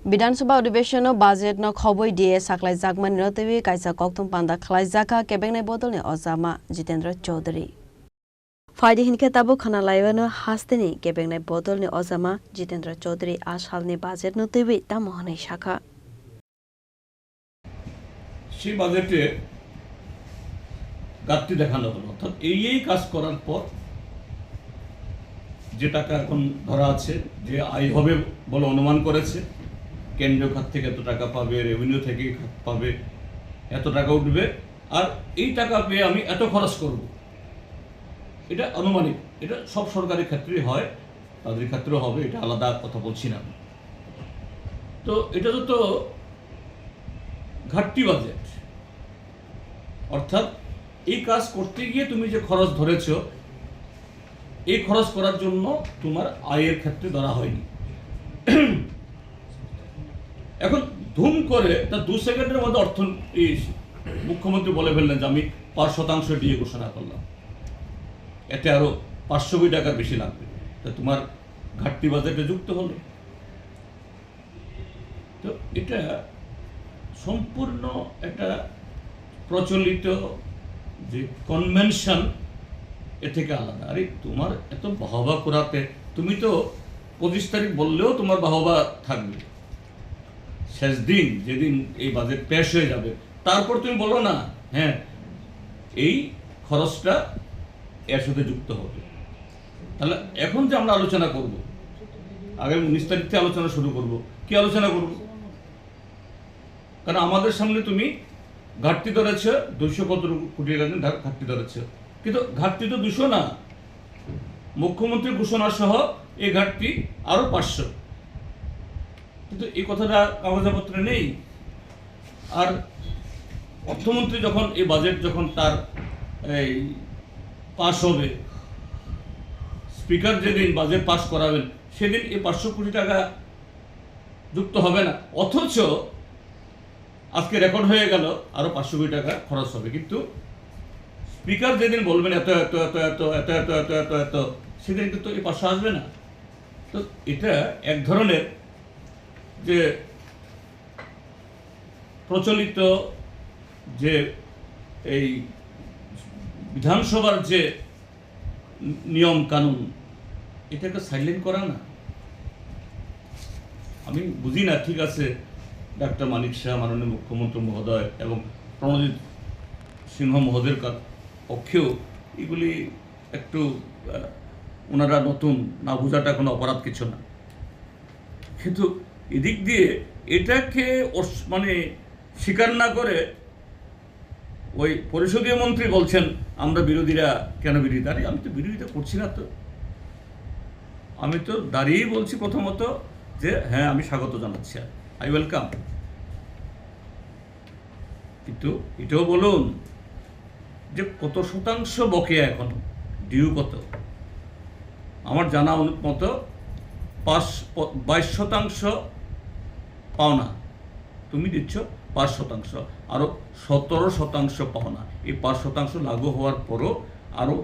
বিধানসভা অধিবেশন বাজেট ন খবই দিয়ে সাকলাই জাগমান রতেবি কাইসা কক্তম পান্দা খালাই জাকা কেবেংনাই বদলনি অজামা জিতেন্দ্র চৌধুরী ফাইদি হিনকে তাবো খানা লাইবাनो হাসতেনি কেবেংনাই বদলনি অজামা জিতেন্দ্র চৌধুরী আসালনি বাজেট নতেবি তা মহাनै শাখা সেই বাজেটে ঘাটতি দেখানো হলো অর্থাৎ এই কাজ করার পর যে টাকা এখন ধরা আছে যে আয় হবে বলে অনুমান করেছে কেন্দ্রীয় খাত থেকে এত টাকা পাবে রেভিনিউ থেকে পাবে এত টাকা উঠবে আর এই টাকা পেয়ে আমি এত খরচ করব এটা আনুমানিক এটা সব সরকারি ক্ষেত্রেই হয় তাদের ক্ষেত্রেও হবে এটা আলাদা কথা বলছি না তো এটা তো ঘাটতি বাজেট অর্থাৎ এই কাজ করতে গিয়ে তুমি যে খরচ ধরেছ এই খরচ করার জন্য তোমার আয়ের ক্ষেত্রে ধরা হয়নি এখন ধুম করে তার 2 সেকেন্ডের মধ্যে মুখ্যমন্ত্রী বলে ফেললেন যে আমি 5% দিয়ে ঘোষণা করলাম এতে আরো 500 কোটি টাকার বেশি লাগবে তা তোমার ঘাটতি বাজেটে যুক্ত হলো তো এটা সম্পূর্ণ একটা প্রচলিত যে কনভেনশন এ থেকে আলাদা আরে তোমার এত বাহবা করাতে তুমি তো 25 তারিখ বললেও তোমার বাহবা থাকবে শেষ দিন যেদিন এই বাজেট পেশ হয়ে যাবে তারপর তুমি বলো না হ্যাঁ এই খরচটা এর সাথে যুক্ত হবে তাহলে এখন যে আমরা আলোচনা করব আগামী 19 তারিখ থেকে আলোচনা শুরু করব কি আলোচনা করব কারণ আমাদের সামনে তুমি ঘাটতি ধরেছ 215 কোটি টাকা ঘাটতি ধরেছ কিন্তু ঘাটতি তো 200 না মুখ্যমন্ত্রী ঘোষণা সহ এই ঘাটতি আরো 500 কিন্তু এই কথাটা কাগজপত্রে নেই আর অর্থমন্ত্রী যখন এই বাজেট যখন তার এই পাস হবে স্পিকার যেদিন বাজেট পাস করাবেন সেদিন এই 500 কোটি টাকা যুক্ত হবে না অথচ আজকে রেকর্ড হয়ে গেল আরো 500 কোটি টাকা খরচ হবে কিন্তু স্পিকার যেদিন বলবেন এত এত এত এত এত এত এত এত এত সেদিন কিন্তু এই 500 আসবে না তো এটা এক ধরনের যে প্রচলিত যে এই বিধানসভার যে নিয়ম কানুন এটাকে সাইলেন্ট করা না আমি বুঝি না ঠিক আছে ডাক্তার মানিক শাহ মাননীয় মুখ্যমন্ত্রী মহোদয় এবং প্রণজিৎ সিংহ মহোদয়ের পক্ষেও এগুলি একটু ওনারা নতুন না বোঝাটা কোনো অপরাধ কিছু না কিন্তু এদিক দিয়ে এটাকে মানে স্বীকার না করে ওই পরিষদীয় মন্ত্রী বলছেন আমরা বিরোধীরা কেন বিরোধিতা আরে আমি তো বিরোধিতা করছি না তো আমি তো দাঁড়িয়েই বলছি প্রথমত যে হ্যাঁ আমি স্বাগত জানাচ্ছি আই ওয়েলকাম কিন্তু এটাও বলুন যে কত শতাংশ বকেয়া এখন ডিউ কত আমার জানা মতো 22% পাওনা তুমি দিচ্ছ 5% আরো 17% পাওনা এই 5% লাগু হওয়ার পরও আরো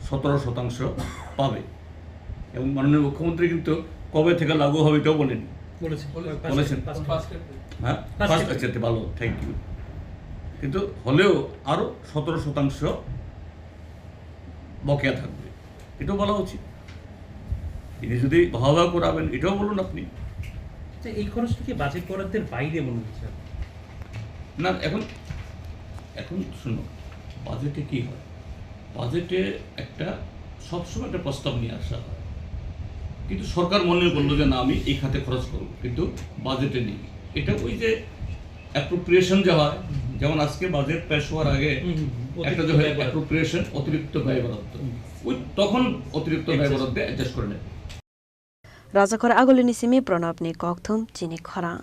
17% পাবে এবং মাননীয় মুখ্যমন্ত্রী কিন্তু কবে থেকে লাগু হবে এটাও বলেছেন হ্যাঁ আচ্ছা ভালো থ্যাংক ইউ কিন্তু হলেও আরো 17% বকেয়া থাকবে এটাও বলা উচিত তিনি যদি ভাবা করাবেন এটাও বলুন আপনি এই খরচটা কি বাজেট বরাদ্দের বাইরে মনে হচ্ছে না এখন শুনো বাজেটে কি হয় বাজেটে একটা সবসময় একটা প্রস্তাব নিয়ে আসা হয় কিন্তু সরকার মনে করলো যে না আমি এই খাতে খরচ করব কিন্তু বাজেটে নেই এটা ওই যে অ্যাপ্রোপ্রিয়েশন যে হয় যেমন আজকে বাজেট পেশ হওয়ার আগে একটা যে অ্যাপ্রোপ্রিয়েশন অতিরিক্ত ব্যয় বরাদ্দ ওই তখন অতিরিক্ত ব্যয় বরাদ্দে অ্যাডজাস্ট করে নেবে রাজাখর আগলিনি সিমি প্রণবনি কক্থম চিনি খরা